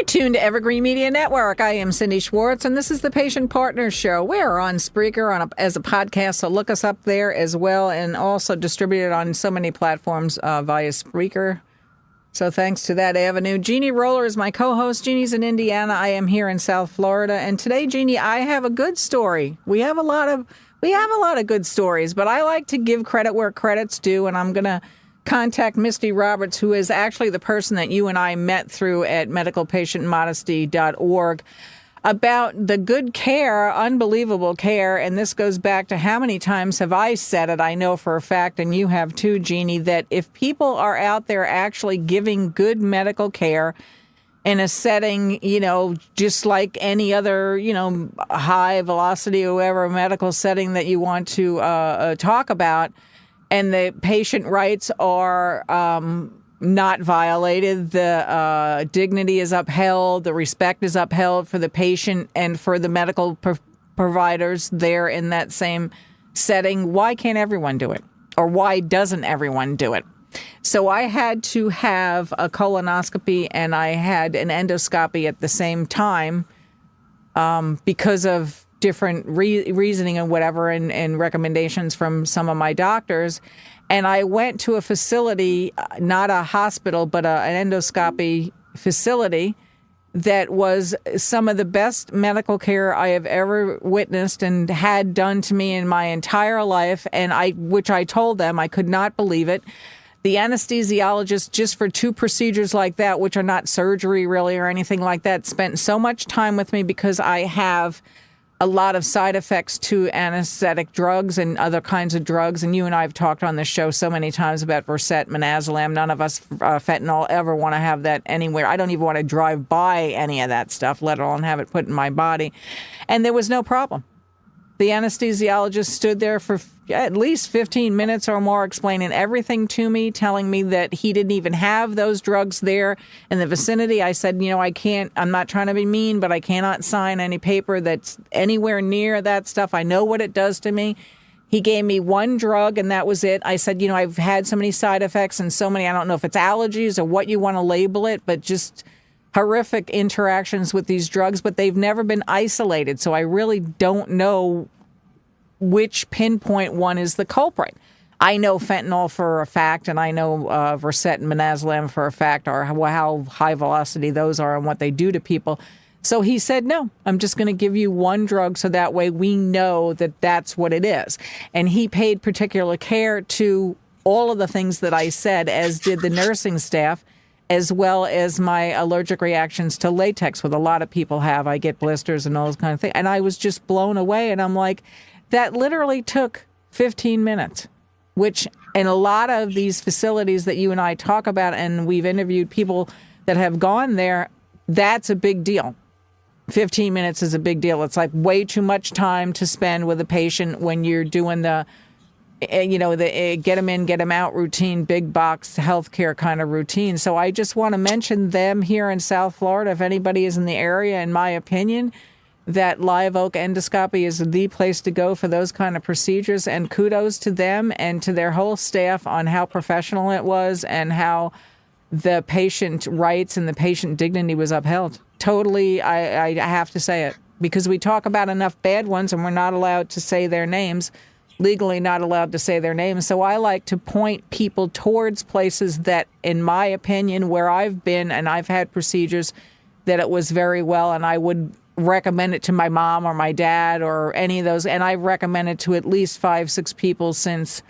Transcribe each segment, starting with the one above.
You're tuned to Evergreen Media Network. I am Cindy Schwartz, and this is the Patient Partners Show. We're on Spreaker as a podcast, so look us up there as well, and also distributed on so many platforms via Spreaker. So thanks to that avenue. Jeannie Roller is my co-host. Jeannie's in Indiana. I am here in South Florida. And today, Jeannie, I have a good story. We have a lot of good stories, but I like to give credit where credit's due, and I'm going to contact Misty Roberts, who is actually the person that you and I met through at medicalpatientmodesty.org, about the good care, unbelievable care. And this goes back to how many times have I said it, I know for a fact, and you have too, Jeannie, that if people are out there actually giving good medical care in a setting, just like any other, high velocity or whatever medical setting that you want to talk about, and the patient rights are not violated, the dignity is upheld, the respect is upheld for the patient and for the medical providers there in that same setting, why can't everyone do it? Or why doesn't everyone do it? So I had to have a colonoscopy and I had an endoscopy at the same time because of different reasoning and whatever and recommendations from some of my doctors. And I went to a facility, not a hospital, but an endoscopy facility that was some of the best medical care I have ever witnessed and had done to me in my entire life. And which I told them I could not believe it. The anesthesiologist, just for 2 procedures like that, which are not surgery really or anything like that, spent so much time with me because I have a lot of side effects to anesthetic drugs and other kinds of drugs. And you and I have talked on this show so many times about Versed, Midazolam. None of us, fentanyl, ever want to have that anywhere. I don't even want to drive by any of that stuff, let alone have it put in my body. And there was no problem. The anesthesiologist stood there for at least 15 minutes or more explaining everything to me, telling me that he didn't even have those drugs there in the vicinity. I said, I'm not trying to be mean, but I cannot sign any paper that's anywhere near that stuff. I know what it does to me. He gave me 1 drug and that was it. I said, I've had so many side effects and so many, I don't know if it's allergies or what you want to label it, but just horrific interactions with these drugs, but they've never been isolated. So I really don't know which pinpoint one is the culprit. I know fentanyl for a fact, and I know Versed and Midazolam for a fact, or how high velocity those are and what they do to people. So he said, no, I'm just going to give you 1 drug so that way we know that that's what it is. And he paid particular care to all of the things that I said, as did the nursing staff, as well as my allergic reactions to latex, what a lot of people have. I get blisters and all those kind of things. And I was just blown away. And I'm like, that literally took 15 minutes, which in a lot of these facilities that you and I talk about, and we've interviewed people that have gone there, that's a big deal. 15 minutes is a big deal. It's like way too much time to spend with a patient when you're doing the get them in, get them out routine, big box healthcare kind of routine. So I just want to mention them here in South Florida. If anybody is in the area, in my opinion, that Live Oak Endoscopy is the place to go for those kind of procedures. And kudos to them and to their whole staff on how professional it was and how the patient rights and the patient dignity was upheld. Totally, I have to say it, because we talk about enough bad ones and we're not allowed to say their names. Legally not allowed to say their names. So I like to point people towards places that, in my opinion, where I've been and I've had procedures, that it was very well, and I would recommend it to my mom or my dad or any of those. And I've recommended to at least 5-6 people since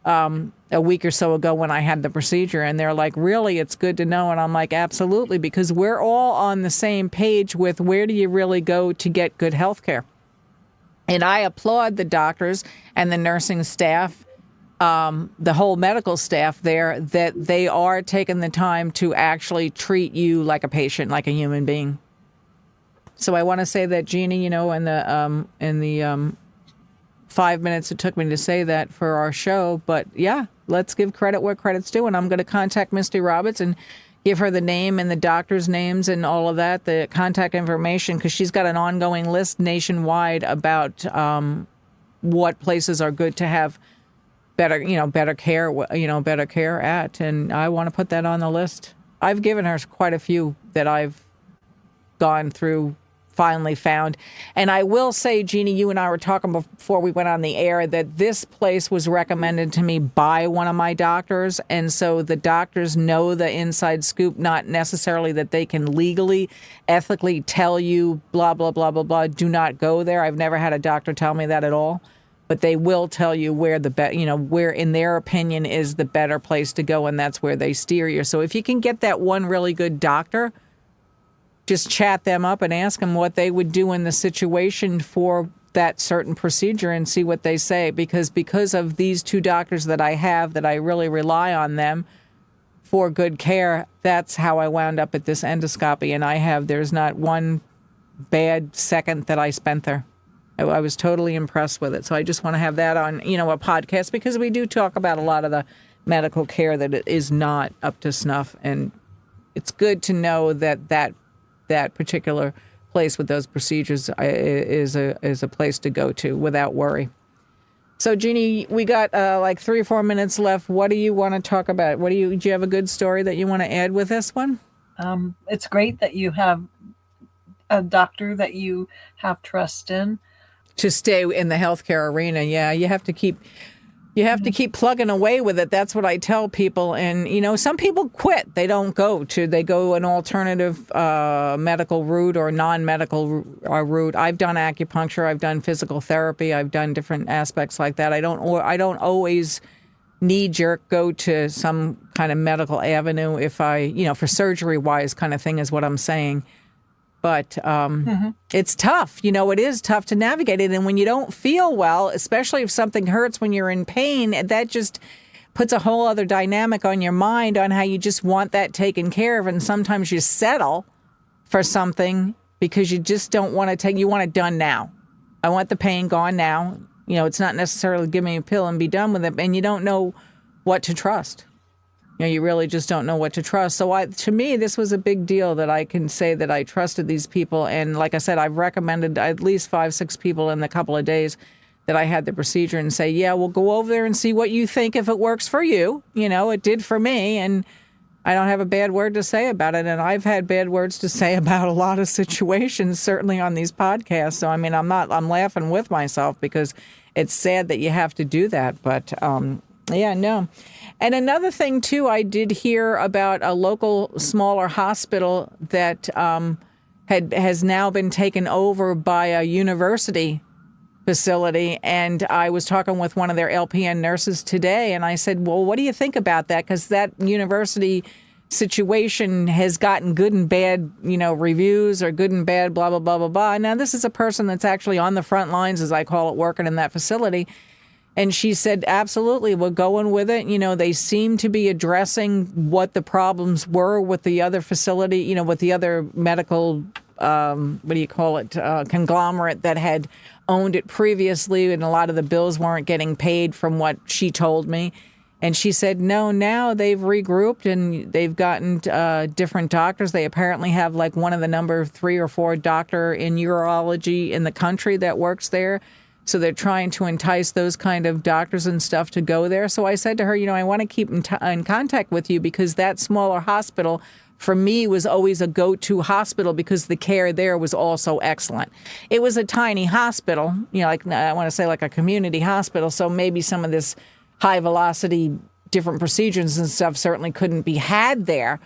a week or so ago when I had the procedure. And they're like, really, it's good to know. And I'm like, absolutely, because we're all on the same page with where do you really go to get good health care. And I applaud the doctors and the nursing staff, the whole medical staff there, that they are taking the time to actually treat you like a patient, like a human being. So I want to say that, Jeannie, in the 5 minutes it took me to say that for our show. But yeah, let's give credit where credit's due. And I'm going to contact Misty Roberts and give her the name and the doctor's names and all of that, the contact information, because she's got an ongoing list nationwide about what places are good to have better care at. And I want to put that on the list. I've given her quite a few that I've gone through, finally found. And I will say, Jeannie, you and I were talking before we went on the air that this place was recommended to me by one of my doctors. And so the doctors know the inside scoop, not necessarily that they can legally, ethically tell you, blah, blah, blah, blah, blah, do not go there. I've never had a doctor tell me that at all. But they will tell you where where in their opinion is the better place to go, and that's where they steer you. So if you can get that one really good doctor, just chat them up and ask them what they would do in the situation for that certain procedure and see what they say. Because of these two doctors that I have, that I really rely on them for good care, that's how I wound up at this endoscopy. And there's not one bad second that I spent there. I was totally impressed with it. So I just want to have that on, a podcast, because we do talk about a lot of the medical care that is not up to snuff. And it's good to know that particular place with those procedures is a place to go to without worry. So, Jeannie, we got like 3 or 4 minutes left. What do you want to talk about? Do you have a good story that you want to add with this one? It's great that you have a doctor that you have trust in. To stay in the healthcare arena, yeah, you have to keep plugging away with it. That's what I tell people. And, some people quit. They don't they go an alternative medical route or non-medical route. I've done acupuncture. I've done physical therapy. I've done different aspects like that. I don't always knee-jerk go to some kind of medical avenue if for surgery-wise kind of thing is what I'm saying. But it's tough. It is tough to navigate it. And when you don't feel well, especially if something hurts when you're in pain, that just puts a whole other dynamic on your mind on how you just want that taken care of. And sometimes you settle for something because you just don't want to you want it done now. I want the pain gone now. It's not necessarily give me a pill and be done with it. And you don't know what to trust. You really just don't know what to trust. So to me, this was a big deal that I can say that I trusted these people. And like I said, I've recommended at least 5, 6 people in the couple of days that I had the procedure and say, yeah, we'll go over there and see what you think if it works for you. It did for me. And I don't have a bad word to say about it. And I've had bad words to say about a lot of situations, certainly on these podcasts. So, I'm laughing with myself because it's sad that you have to do that. But, yeah, no. And another thing, too, I did hear about a local smaller hospital that has now been taken over by a university facility. And I was talking with one of their LPN nurses today, and I said, well, what do you think about that? Because that university situation has gotten good and bad, reviews, or good and bad, blah, blah, blah, blah, blah. Now, this is a person that's actually on the front lines, as I call it, working in that facility. And she said, absolutely, we're going with it. They seem to be addressing what the problems were with the other facility, with the other medical, conglomerate that had owned it previously. And a lot of the bills weren't getting paid from what she told me. And she said, no, now they've regrouped and they've gotten different doctors. They apparently have like one of the number 3 or 4 doctor in urology in the country that works there. So they're trying to entice those kind of doctors and stuff to go there. So I said to her, I want to keep in contact with you because that smaller hospital for me was always a go-to hospital because the care there was also excellent. It was a tiny hospital, like I want to say like a community hospital. So maybe some of this high velocity, different procedures and stuff certainly couldn't be had there.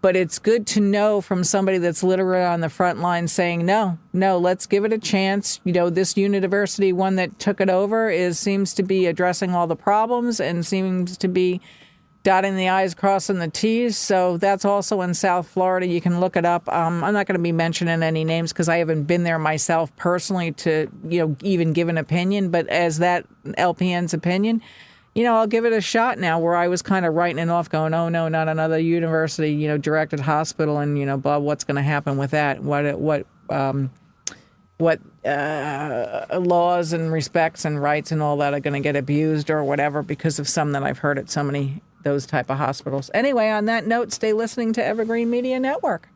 But it's good to know from somebody that's literally on the front line saying, no, let's give it a chance. This university one that took it over seems to be addressing all the problems and seems to be dotting the I's, crossing the T's. So that's also in South Florida. You can look it up. I'm not going to be mentioning any names because I haven't been there myself personally to, even give an opinion. But as that LPN's opinion, I'll give it a shot now, where I was kind of writing it off going, oh, no, not another university, directed hospital and, blah, what's going to happen with that? What laws and respects and rights and all that are going to get abused or whatever because of some that I've heard at so many those type of hospitals. Anyway, on that note, stay listening to Evergreen Media Network.